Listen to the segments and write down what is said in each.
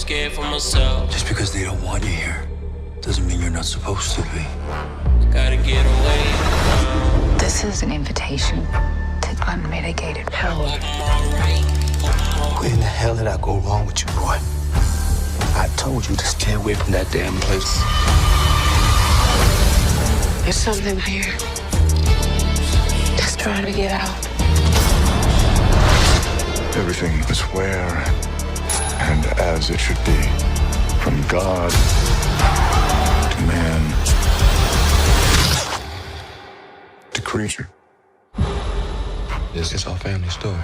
scared for myself. Just because they don't want you here doesn't mean you're not supposed to be. Gotta get away. This is an invitation to unmitigated power. Where in the hell did I go wrong with you, boy? I told you to stay away from that damn place. There's something here that's trying to get out. Everything is where and as it should be. From God to man to creature. This is our family story.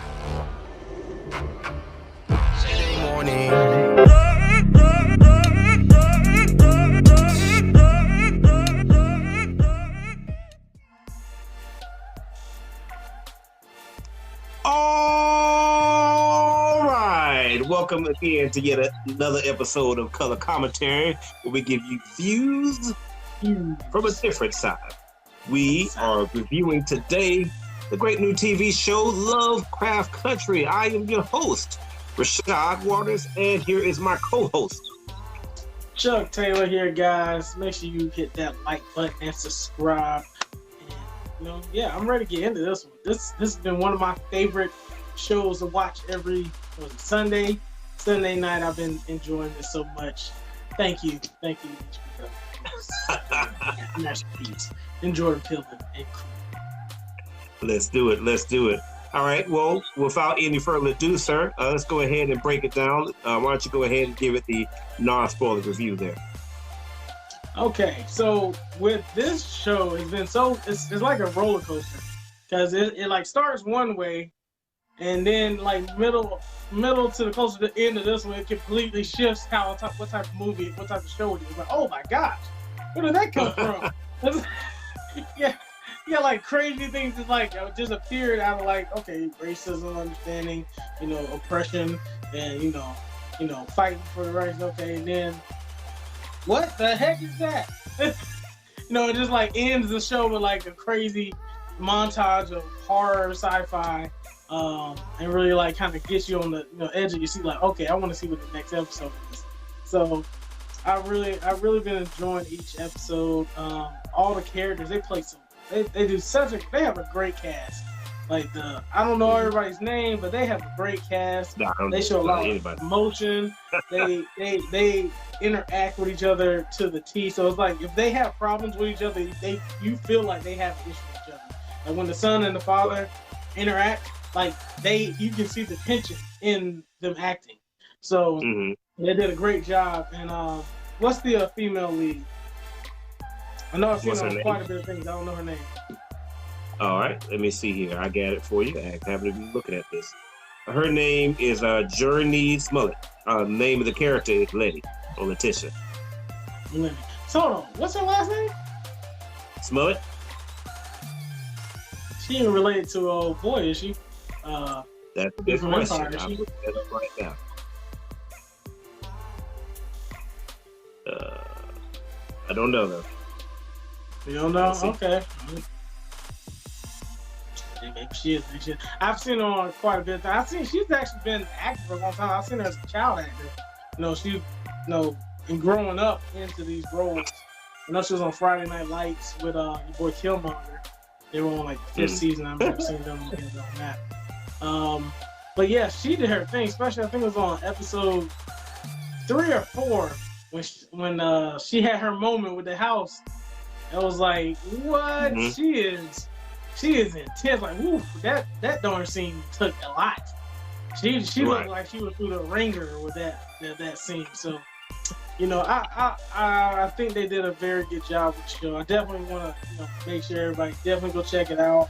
Morning. All right, welcome again to yet another episode of Color Commentary, where we give you views from a different side. We are reviewing today the great new TV show Lovecraft Country. I am your host, Rashad Waters, and here is my co-host, Chuck Taylor here, guys. Make sure you hit that like button and subscribe. And, I'm ready to get into this one. This has been one of my favorite shows to watch every Sunday night. I've been enjoying this so much. Thank you, HBO. Masterpiece. Enjoy the Pilgrim and crew. Let's do it. All right, well, without any further ado, sir, let's go ahead and break it down. Why don't you go ahead and give it the non-spoiler review there? Okay, so with this show, it's like a roller coaster, because it like starts one way, and then like middle to the closer to the end of this one, it completely shifts what type of movie, what type of show it is. Like, oh my gosh, where did that come from? yeah, like crazy things just appeared out of racism, understanding, oppression, and fighting for the rights. Okay, and then what the heck is that? It just like ends the show with like a crazy montage of horror, sci-fi, and really like kind of gets you on the edge of your seat. Like, okay, I want to see what the next episode is. So I really been enjoying each episode. All the characters they play they have a great cast. Like I don't know everybody's name, but they have a great cast. They show a lot of emotion. They interact with each other to the T. So it's like if they have problems with each other, you feel like they have an issue with each other. Like when the son and the father interact, like you can see the tension in them acting. So they did a great job. And what's the female lead? I know I've seen her on quite a bit of things. I don't know her name. All right, let me see here. I got it for you. I haven't been looking at this. Her name is Jurnee Smollett. Name of the character is Letty or Letitia. Letty. So hold on, what's her last name? Smollett. She ain't related to old boy, is she? That's a good question. I'm looking that up right now. I don't know though. You don't know? Okay. Maybe she is. I've seen her on quite a bit. She's actually been acting for a long time. I've seen her as a child actor. And growing up into these roles. I know she was on Friday Night Lights with your boy Killmonger. They were on like the 5th season. I've never seen them on that. But yeah, she did her thing. Especially I think it was on episode 3 or 4 when she had her moment with the house. I was like, what? She is intense. Like, woo, that darn scene took a lot. She looked like she was through the ringer with that scene. So, I think they did a very good job with the show. I definitely want to make sure everybody definitely go check it out.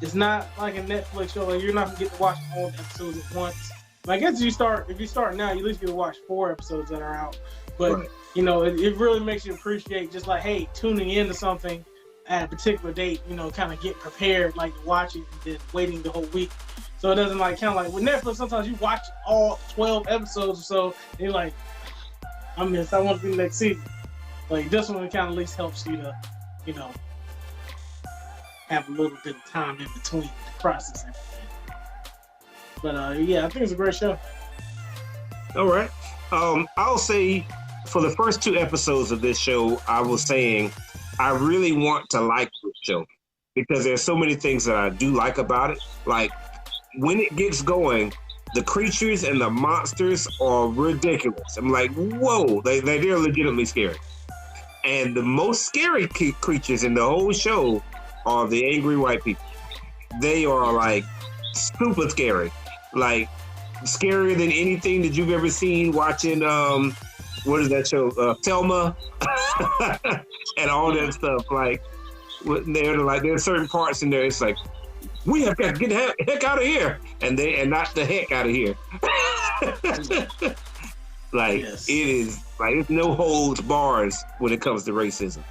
It's not like a Netflix show. Like, you're not gonna get to watch all the episodes at once. I guess if you start now, you at least get to watch 4 episodes that are out. But it really makes you appreciate just like, hey, tuning into something at a particular date, kind of get prepared, like to watch it and then waiting the whole week. So it doesn't like kind of like with Netflix, sometimes you watch all 12 episodes or so, and you're like, I want to see the next season. Like this one kind of at least helps you to, have a little bit of time in between to process everything. But I think it's a great show. All right. I'll say for the first 2 episodes of this show, I was saying I really want to like this show because there's so many things that I do like about it. Like when it gets going, the creatures and the monsters are ridiculous. I'm like, whoa, they're legitimately scary. And the most scary creatures in the whole show are the angry white people. They are like super scary, like scarier than anything that you've ever seen watching. What is that show? Thelma and all that stuff. Like there's certain parts in there. It's like we have got to get the heck out of here, and not the heck out of here. Like yes. It is like it's no holds bars when it comes to racism,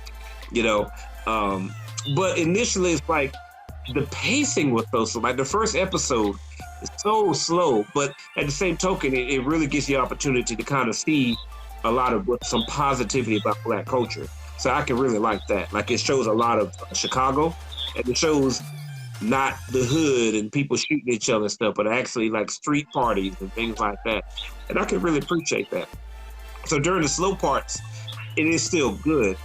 you know. But initially, it's like the pacing was so slow. Like the first episode is so slow, but at the same token, it really gives you the opportunity to kind of see a lot of some positivity about Black culture. So I can really like that. Like it shows a lot of Chicago, and it shows not the hood and people shooting each other and stuff, but actually like street parties and things like that. And I can really appreciate that. So during the slow parts, it is still good.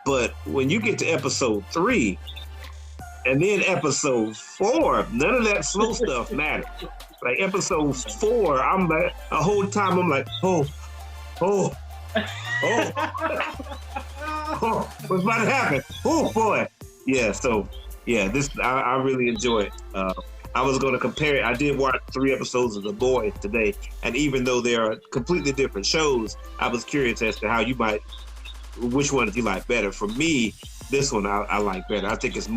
But when you get to episode 3 and then episode 4, none of that slow stuff matters. Like episode 4, I'm like, the whole time I'm like, oh, what's about to happen? Oh boy. Yeah, so yeah, this I really enjoy it. I was going to compare it. I did watch 3 episodes of The Boys today, and even though they are completely different shows, I was curious as to which one did you like better? For me, this one I like better. I think it's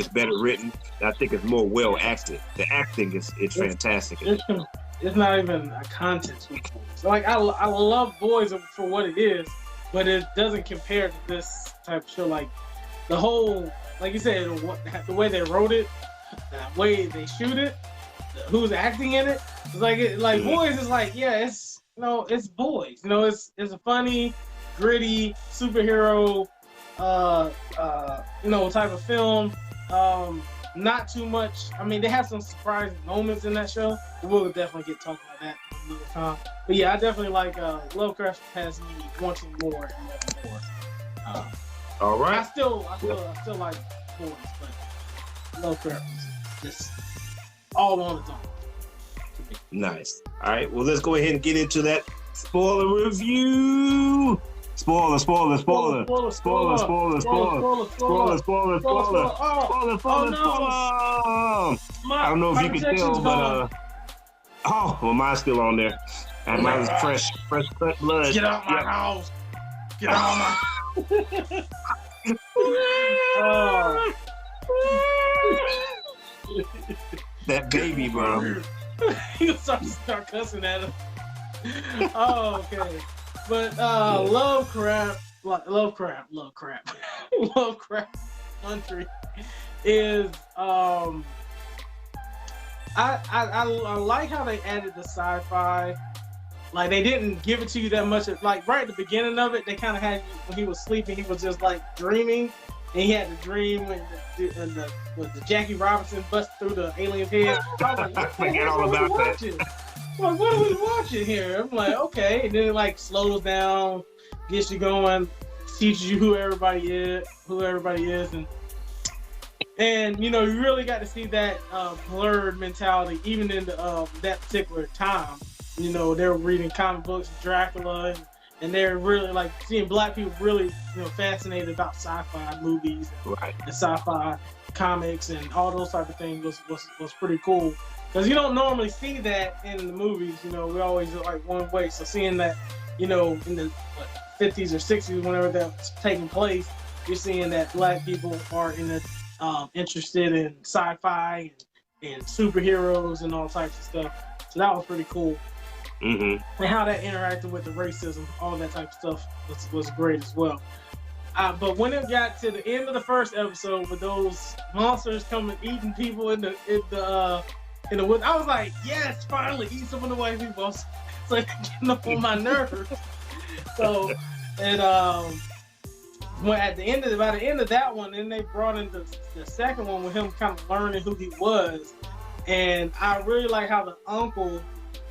better written. I think it's more well acted. The acting is fantastic. It's not even a contest with Boys. Like I love Boys for what it is, but it doesn't compare to this type of show. Like the whole, like you said, the way they wrote it, the way they shoot it, who's acting in it. It's like Boys is like, yeah, it's it's Boys. It's a funny, gritty superhero type of film. Not too much. I mean, they have some surprising moments in that show. We'll definitely get talking about that another time. But yeah, I definitely like Lovecraft has me wanting more and more. All right. I still like Boys, but Lovecraft is just all on its own. Nice. All right. Well, let's go ahead and get into that spoiler review. Spoiler. I don't know if you can tell, but well, mine's still on there. And mine's fresh cut blood. Get out my house. Get out my that baby, bro. You start cussing at him. Oh, okay. But Lovecraft Country is I like how they added the sci-fi. Like they didn't give it to you that much. Like right at the beginning of it, they kind of had when he was sleeping, he was just like dreaming, and he had the dream when the Jackie Robinson bust through the alien's head. I was like, forget all about that. Like, what are we watching here? I'm like, okay. And then it like slows down, gets you going, teaches you who everybody is, and you really got to see that blurred mentality even in that particular time. They're reading comic books, Dracula, and they're really like seeing Black people really fascinated about sci-fi movies and sci-fi comics and all those type of things was pretty cool. Because you don't normally see that in the movies, we always like one way. So seeing that, in the 50s or 60s, whenever that's taking place, you're seeing that Black people are interested in sci-fi and superheroes and all types of stuff. So that was pretty cool. Mm-hmm. And how that interacted with the racism, all that type of stuff was great as well. But when it got to the end of the first episode with those monsters coming eating people in the woods, I was like, yes, finally eat some of the white people. It's like getting up on my nerves. So, and by the end of that one, then they brought in the second one with him kind of learning who he was, and I really like how the uncle,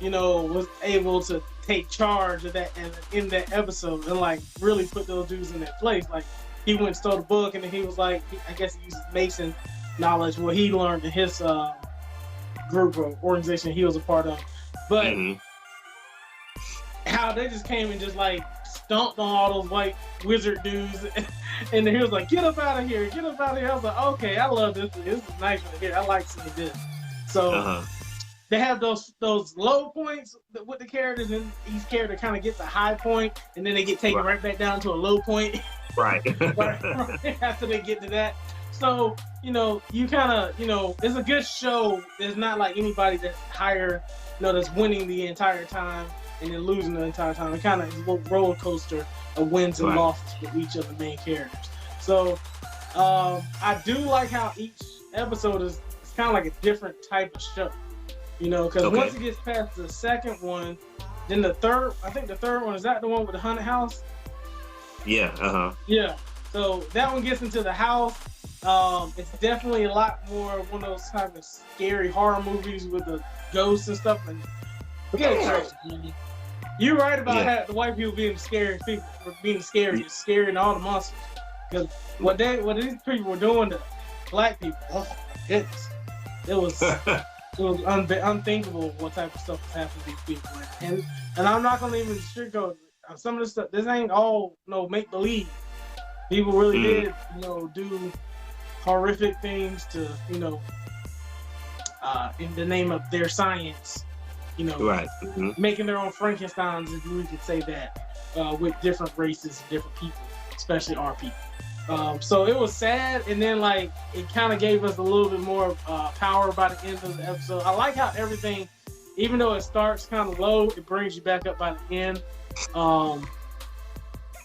was able to take charge of that in that episode and like really put those dudes in their place. Like he went and stole the book, and then he was like, I guess he used Mason knowledge, what he learned in his group or organization he was a part of. But how they just came and just like stomped on all those white wizard dudes, and then he was like, "Get up out of here! Get up out of here!" I was like, "Okay, I love this. This is nice right here. I like seeing this." So they have those low points with the characters, and each character kind of gets a high point, and then they get taken right back down to a low point. Right after they get to that. So you kind of it's a good show. There's not like anybody that's higher, that's winning the entire time and then losing the entire time. It kind of is a roller coaster of wins and losses for each of the main characters. So I do like how each episode is kind of like a different type of show, because once it gets past the second one, then the third one, is that the one with the haunted house? Yeah. Yeah. So that one gets into the house. It's definitely a lot more one of those type of scary horror movies with the ghosts and stuff. And you're right about the white people being scary, scary, and all the monsters. Because what these people were doing to black people, oh my goodness, it was unthinkable what type of stuff was happening to these people. And I'm not gonna even sugarcoat some of this stuff. This ain't all make believe. People really did do horrific things to in the name of their science. Making their own Frankensteins, if we could say that, with different races and different people, especially our people. So it was sad, and then like it kind of gave us a little bit more power by the end of the episode. I like how everything, even though it starts kind of low, it brings you back up by the end of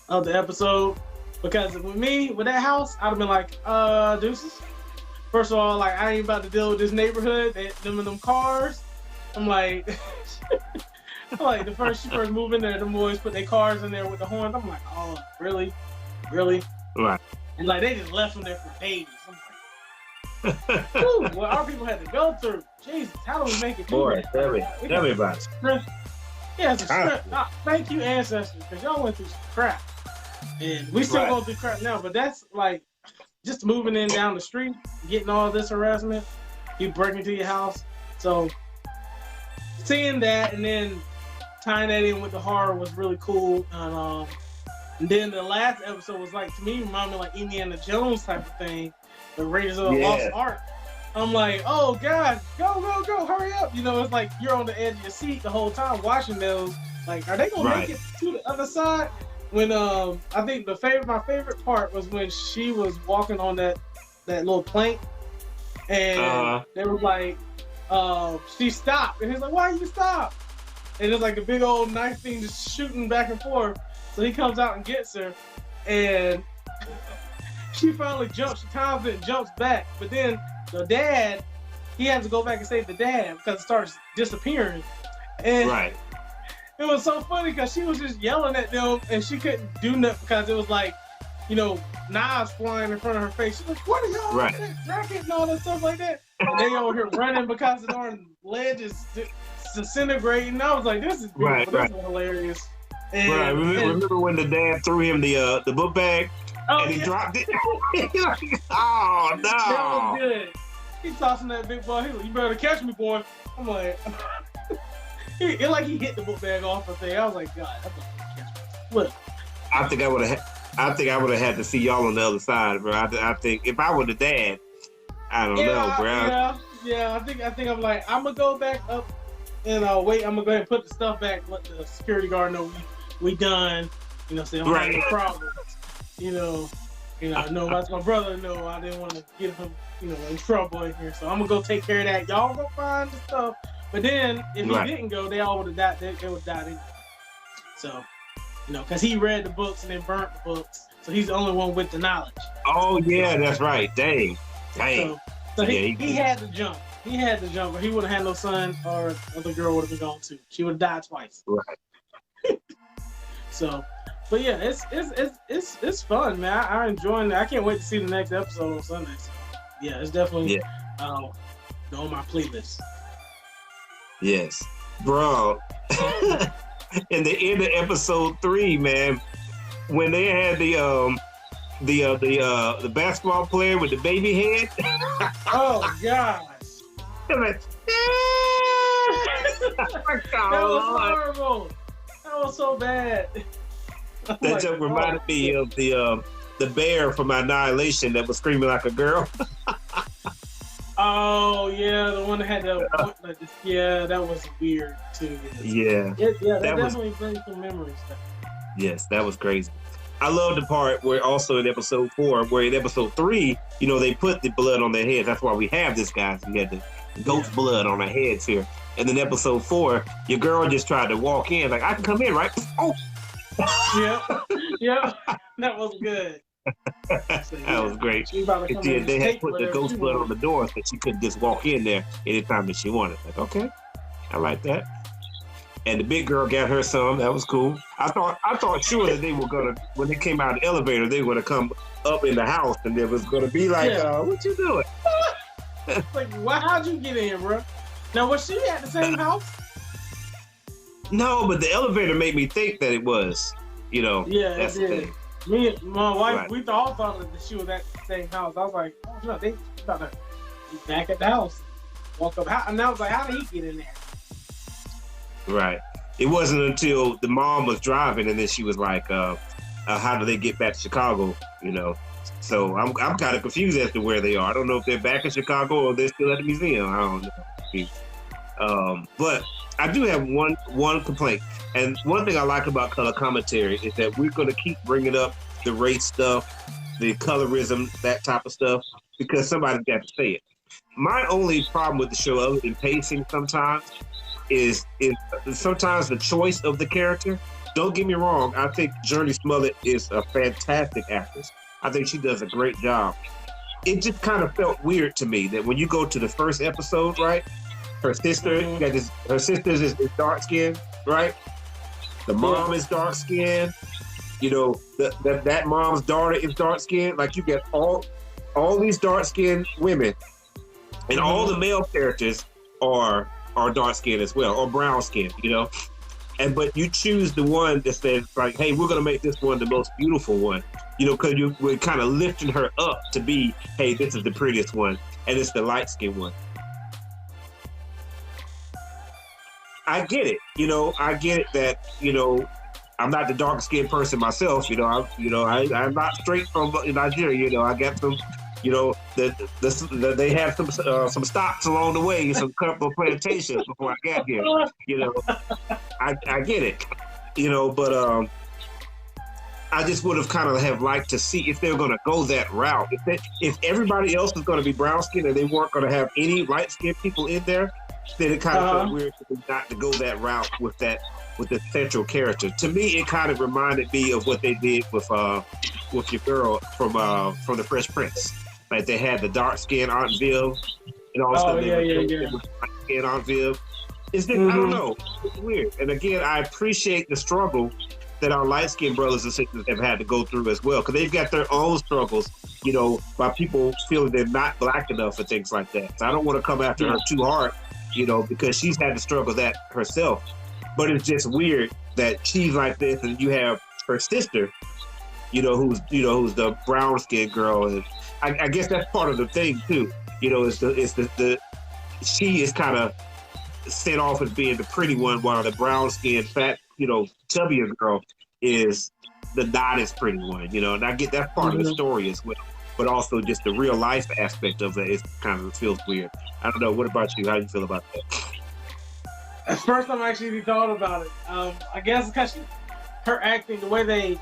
the episode. Because with that house, I'd have been like, deuces. First of all, like I ain't about to deal with this neighborhood, them cars. I'm like, the first move in there, the boys put their cars in there with the horns. I'm like, oh, really? Right. And like they just left them there for days. I'm like, ooh, what our people had to go through. Jesus, how do we make it? Boy, tell me about it. Yeah, it's a script. Thank you, ancestors, because y'all went through some crap, and we still going through crap now. But that's like just moving in down the street, getting all this harassment, you breaking into your house. So seeing that and then tying that in with the horror was really cool. And then the last episode was like, to me, reminded me like Indiana Jones type of thing, the Raiders of the Lost Ark. I'm like, oh God, go, hurry up. It's like you're on the edge of your seat the whole time watching those. Like, are they gonna make it to the other side? When I think my favorite part was when she was walking on that little plank, and they were like, she stopped, and he's like, why you stop? And it's like a big old knife thing just shooting back and forth. So he comes out and gets her, and she finally jumps. She times it and jumps back. But then the dad, he has to go back and save the dad because it starts disappearing. And it was so funny because she was just yelling at them, and she couldn't do nothing because it was like, knives flying in front of her face. She's like, what are y'all with that jacket and all that stuff like that? And they over here running because the darn ledge is disintegrating. And I was like, this is beautiful. This is hilarious. And, remember when the dad threw him the book bag and he dropped it? Oh no! That was good. He tossing that big ball. He's like, you better catch me, boy. I'm like, he hit the book bag off the thing. I was like, God, I'm gonna catch me. What? I think I would have had to see y'all on the other side, bro. I think if I were the dad, I don't know, bro. Yeah. I think I'm like, I'm gonna go back up and wait. I'm gonna go ahead and put the stuff back. Let the security guard know we done. Say I'm having no problems. No, that's my brother. No, I didn't want to get him, in trouble in here. So I'm gonna go take care of that. Y'all go find the stuff. But then if he didn't go, they all would have died. They would have died anyway. So, because he read the books and then burnt the books. So he's the only one with the knowledge. Oh yeah, that's right. Dang. So he had to jump. He had to jump, or he wouldn't have no son, or the girl would have been gone too. She would have died twice. Right. So, but yeah, it's fun, man. I'm enjoying it. I can't wait to see the next episode on Sunday. So, yeah, it's definitely on my playlist. Yes. Bro. In the end of episode 3, man, when they had the basketball player with the baby head. Oh gosh. Like, That was horrible. That was so bad. That joke reminded me of the bear from Annihilation that was screaming like a girl. Oh yeah, the one that had yeah, that was weird too. Yeah. That definitely brings some memories. Yes, that was crazy. I love the part where also in episode 4, where in episode 3, they put the blood on their heads. That's why we have this, guys. We had the goat's blood on our heads here. And then episode 4, your girl just tried to walk in, like, I can come in, right? Oh. Yeah, that was good. That was great. They had put the ghost blood on the door so she couldn't just walk in there anytime that she wanted. Like, okay, I like that. And the big girl got her some. That was cool. I thought sure that they were gonna, when they came out of the elevator, they were gonna come up in the house and it was gonna be like, what you doing? Like, how'd you get in, bro? Now, was she at the same house? No, but the elevator made me think that it was. Yeah, that's it the did. thing. Me and my wife, Right. we all thought that she was at the same house. I was like, oh no, they thought that he's back at the house. Walk up, and I was like, how did he get in there? Right. It wasn't until the mom was driving and then she was like, how do they get back to Chicago? So I'm kind of confused as to where they are. I don't know if they're back in Chicago or they're still at the museum. I don't know. But I do have one complaint. And one thing I like about color commentary is that we're going to keep bringing up the race stuff, the colorism, that type of stuff, because somebody's got to say it. My only problem with the show, other than pacing sometimes, is sometimes the choice of the character. Don't get me wrong. I think Jurnee Smollett is a fantastic actress. I think she does a great job. It just kind of felt weird to me that when you go to the first episode, right? Her sister, her sister is dark skinned, right? The mom is dark skinned. That mom's daughter is dark skinned. Like you get all these dark skinned women, and all the male characters are dark skinned as well, or brown skinned. But you choose the one that says like, hey, we're gonna make this one the most beautiful one. Because we're kind of lifting her up to be, hey, this is the prettiest one, and it's the light skinned one. I get it. I get it that, I'm not the dark skinned person myself. I'm not straight from Nigeria. I got some, they have some stops along the way, some couple of plantations before I got here. I get it. But I just would have kind of have liked to see if they're going to go that route. If everybody else was going to be brown skinned and they weren't going to have any light skinned people in there, then it kind of felt weird not to go that route with the central character. To me, it kind of reminded me of what they did with your girl from the Fresh Prince. Like they had the dark skinned Aunt Viv, and all of a sudden light skinned Aunt Viv. It's just, I don't know. It's weird. And again, I appreciate the struggle that our light skinned brothers and sisters have had to go through as well, because they've got their own struggles. By people feeling they're not black enough and things like that. So I don't want to come after her too hard. Because she's had to struggle that herself. But it's just weird that she's like this, and you have her sister, who's the brown skinned girl, and I guess that's part of the thing too. She is kind of set off as being the pretty one, while the brown skinned fat, chubbier girl is the not as pretty one. And I get that's part of the story as well. But also just the real life aspect of it feels weird. I don't know. What about you? How do you feel about that? That's the first time I actually thought about it. I guess because her acting, the way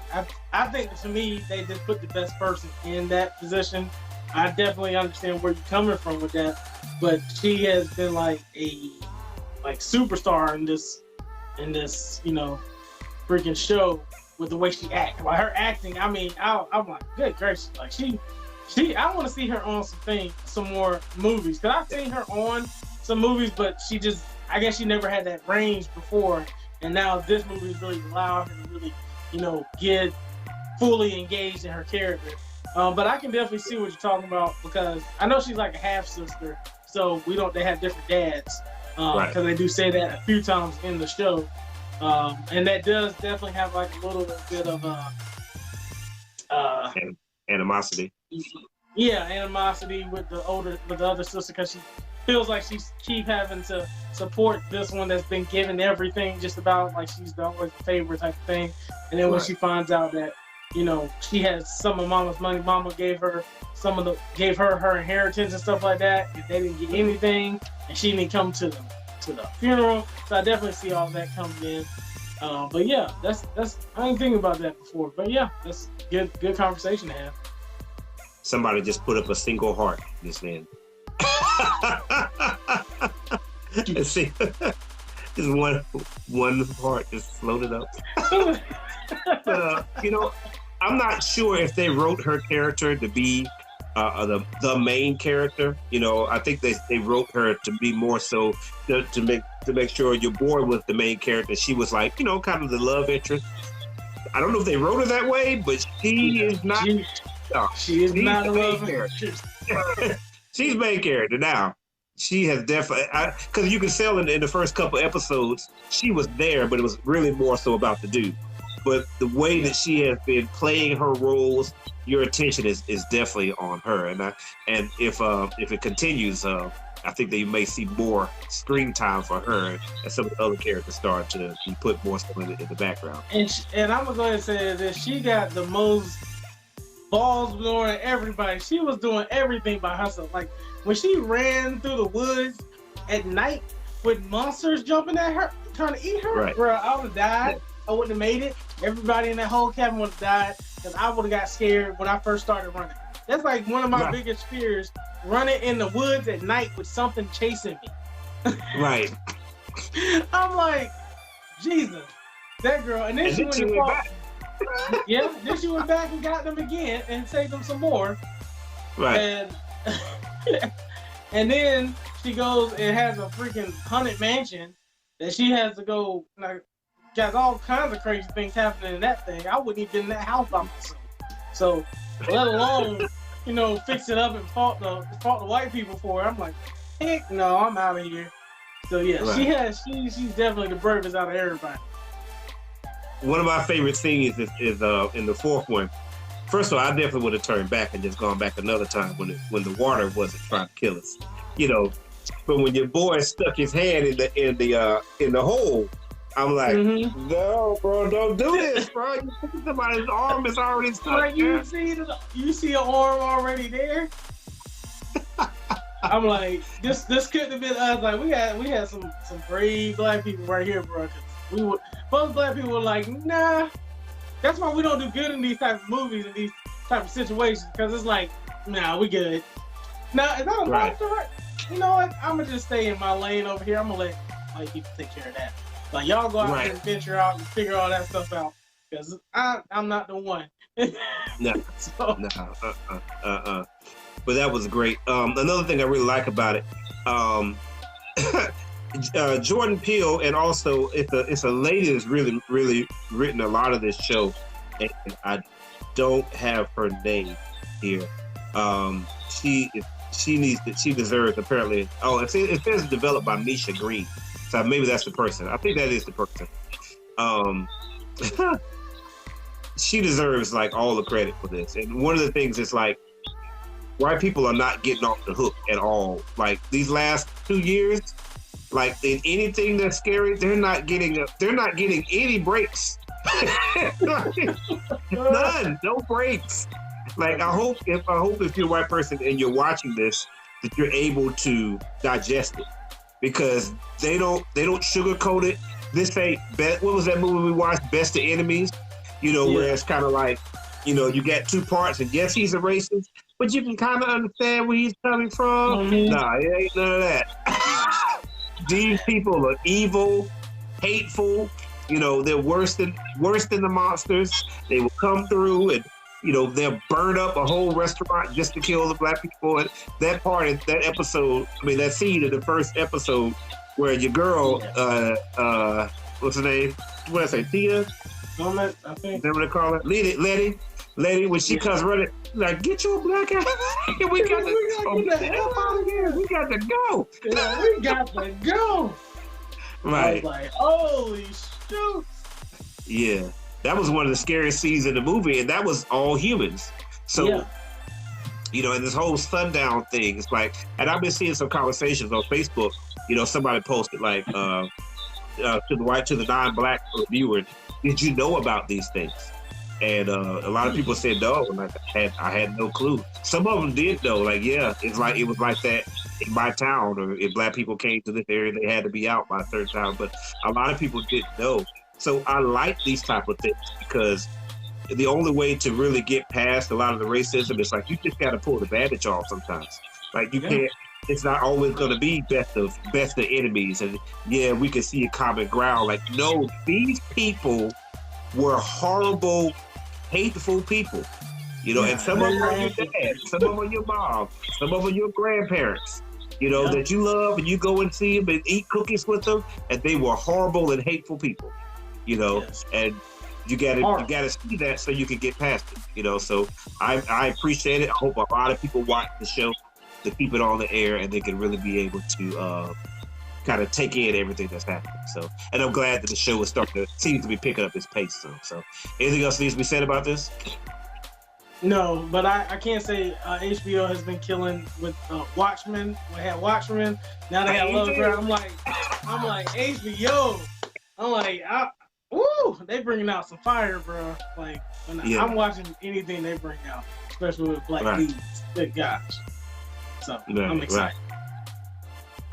I think to me, they just put the best person in that position. I definitely understand where you're coming from with that, but she has been like a superstar in this freaking show with the way she acts. Like her acting, I'm like, good gracious, like she I want to see her on some more movies. Cause I've seen her on some movies, but I guess she never had that range before. And now this movie has really allowed her to really, get fully engaged in her character. But I can definitely see what you're talking about, because I know she's like a half sister, so they have different dads. because they do say that a few times in the show, and that does definitely have like a little bit of animosity. Yeah, animosity with the other sister, because she feels like she's keep having to support this one that's been given everything, just about like she's the always the favorite type of thing. And then when she finds out that, you know, she has some of Mama's money, Mama gave her her inheritance and stuff like that, and they didn't get anything, and she didn't come to the funeral. So I definitely see all that coming in. But yeah, that's I didn't think about that before. But yeah, that's good conversation to have. Somebody just put up a single heart just then. Let's see. Just one heart just floated up. But, you know, I'm not sure if they wrote her character to be the main character. You know, I think they wrote her to be more so to make sure you're bored with the main character. She was like, you know, kind of the love interest. I don't know if they wrote her that way, but she is not. She is not a love character. She's main character now. She has definitely, because you can tell in the first couple episodes, she was there, but it was really more so about the dude. But the way that she has been playing her roles, your attention is definitely on her. And if it continues, I think that you may see more screen time for her, and some of the other characters start to be put more so in the background. And I'm gonna go ahead and say that she got the most balls blowing everybody. She was doing everything by herself. Like when she ran through the woods at night with monsters jumping at her, trying to eat her, right. Bro, I would have died. I wouldn't have made it. Everybody in that whole cabin would have died, because I would have got scared when I first started running. That's like one of my biggest fears, running in the woods at night with something chasing me. Right. I'm like, Jesus, that girl. And then she went back. Yeah, then she went back and got them again and saved them some more. Right. And then she goes and has a freaking haunted mansion that she has to go, like, got all kinds of crazy things happening in that thing. I wouldn't even been in that house by myself. So, let alone, you know, fix it up and fault the white people for it. I'm like, heck no, I'm out of here. So yeah, right. She's definitely the bravest out of everybody. One of my favorite scenes is in the fourth one. First of all, I definitely would have turned back and just gone back another time when the water wasn't trying to kill us, you know. But when your boy stuck his hand in the hole, I'm like, no, bro, don't do this, bro. You see somebody's arm is already stuck. Like you see an arm already there. I'm like, this couldn't have been us. Like we had some brave black people right here, bro. Most black people were like, nah. That's why we don't do good in these type of movies and these type of situations, because it's like, nah, we good. Now, is that a monster? Right? You know what? I'm gonna just stay in my lane over here. I'm gonna let white people take care of that. Like y'all go out there and venture out and figure all that stuff out, because I'm not the one. No. But that was great. Another thing I really like about it, Jordan Peele, and also it's a lady that's really, really written a lot of this show, and I don't have her name here. She deserves, apparently. Oh, it says developed by Misha Green, so maybe that's the person. I think that is the person. She deserves like all the credit for this. And one of the things is like, white people are not getting off the hook at all. Like these last 2 years, like in anything that's scary, they're not getting any breaks. None, no breaks. Like I hope if you're a white person and you're watching this, that you're able to digest it, because they don't sugarcoat it. This ain't what was that movie we watched, Best of Enemies? You know, where it's kind of like, you know, you got two parts, and yes, he's a racist, but you can kind of understand where he's coming from. Nah, it ain't none of that. These people are evil, hateful. You know, they're worse than the monsters. They will come through and, you know, they'll burn up a whole restaurant just to kill the black people. And that part of that episode, that scene in the first episode where your girl, what's her name? What did I say? Tia? I think. Is that what they call her? Letty. Lady, when she comes running, like, get your black ass. We got to get the hell out of here. We got to go. Yeah, we got to go. Right. I was like, holy shoot. Yeah. That was one of the scariest scenes in the movie, and that was all humans. So, you know, and this whole sundown thing, it's like, and I've been seeing some conversations on Facebook, you know, somebody posted like, to the non-black viewer, did you know about these things? And a lot of people said no, and I had no clue. Some of them did know, like, yeah, it was like that in my town, or if black people came to this area, they had to be out by a certain time. But a lot of people didn't know. So I like these type of things because the only way to really get past a lot of the racism is like you just got to pull the bandage off sometimes. Like you can't. It's not always going to be best of enemies, and yeah, we can see a common ground. Like no, these people were horrible, hateful people, you know, and some of them are your dad, some of them are your mom, some of them are your grandparents, you know, that you love, and you go and see them and eat cookies with them, and they were horrible and hateful people, you know, and you gotta see that so you can get past it, you know. So I appreciate it. I hope a lot of people watch the show to keep it on the air, and they can really be able to kind of take in everything that's happening. So, and I'm glad that the show is seems to be picking up its pace. So anything else needs to be said about this? No, but I can't say HBO has been killing with Watchmen. We had Watchmen, now they have Lovecraft. I'm like HBO. I'm like, woo, they bringing out some fire, bro. Like I'm watching anything they bring out, especially with black leads. Good gosh. So I'm excited.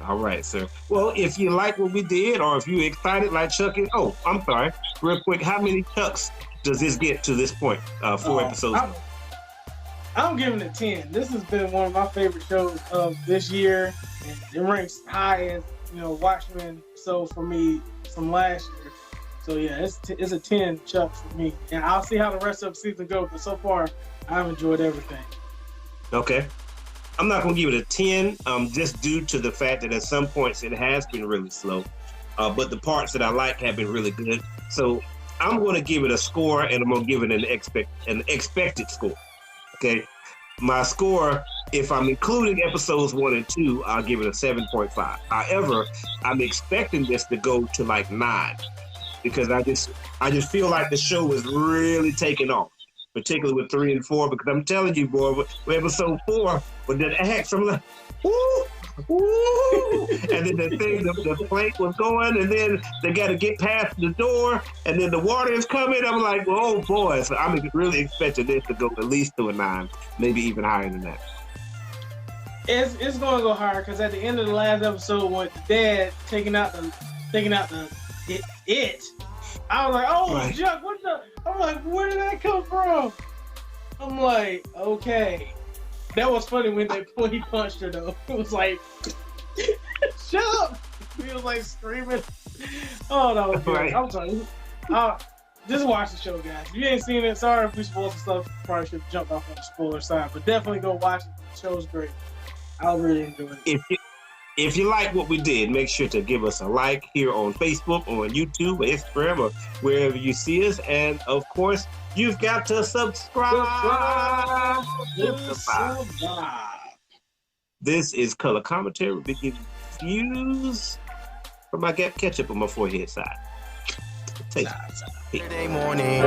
All right, sir. Well, if you like what we did, or if you're excited like Chuck is, I'm sorry, real quick, how many Chucks does this get to this point? 4 episodes. I'm giving it 10. This has been one of my favorite shows of this year, and it ranks high as, you know, Watchmen. So for me, from last year. So yeah, it's a 10 Chuck for me, and I'll see how the rest of the season goes. But so far, I've enjoyed everything. Okay. I'm not going to give it a 10, just due to the fact that at some points it has been really slow. But the parts that I like have been really good. So I'm going to give it a score, and I'm going to give it an expected score. Okay. My score, if I'm including episodes 1 and 2, I'll give it a 7.5. However, I'm expecting this to go to like 9 because I just feel like the show is really taking off, particularly with 3 and 4, because I'm telling you, boy, with episode 4, with that axe, I'm like, woo, woo, and then the plank was going, and then they got to get past the door, and then the water is coming. I'm like, well, oh boy, so I'm really expecting this to go at least to a 9, maybe even higher than that. It's going to go higher because at the end of the last episode, with the dad taking out the I was like, oh, right. Chuck, what the? I'm like, where did that come from? I'm like, okay. That was funny when he punched her, though. It was like, shut up. He was like screaming. Oh, that was good. Right. I'm sorry. Just watch the show, guys. If you ain't seen it, sorry if we spoiled some stuff. Probably should have jumped off on the spoiler side, but definitely go watch it. The show's great. I really enjoyed it. If you like what we did, make sure to give us a like here on Facebook, or on YouTube, or Instagram, or wherever you see us. And of course, you've got to subscribe. This is Color Commentary. We'll be giving views from my ketchup on my forehead side. Take it. Saturday morning.